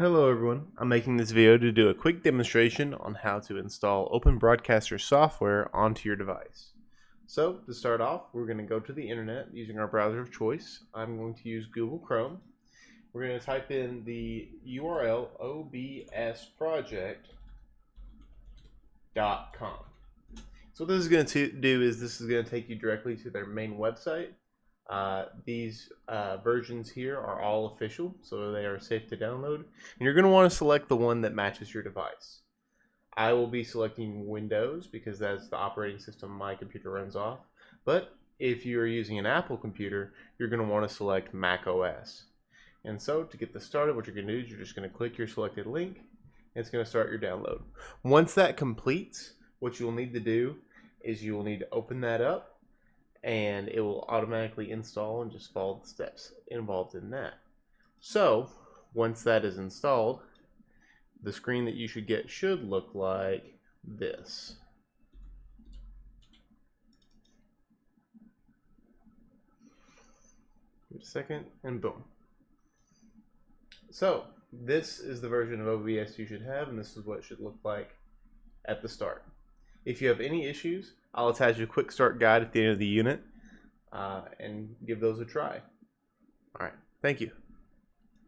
Hello everyone, I'm making this video to do a quick demonstration on how to install Open Broadcaster software onto your device. So to start off, we're going to go to the internet using our browser of choice. I'm going to use Google Chrome. We're going to type in the URL obsproject.com. So what this is going to do is this is going to take you directly to their main website. These versions here are all official, so they are safe to download. And you're going to want to select the one that matches your device. I will be selecting Windows because that's the operating system my computer runs off. But if you're using an Apple computer, you're going to want to select Mac OS. And so to get this started, what you're going to do is you're just going to click your selected link, and it's going to start your download. Once that completes, what you'll need to do is you will need to open that up, and it will automatically install and just follow the steps involved in that. So once that is installed, the screen that you should get should look like this. Give it a second, and boom. So this is the version of OBS you should have, and this is what it should look like at the start. If you have any issues, I'll attach a quick start guide at the end of the unit and give those a try. All right, thank you.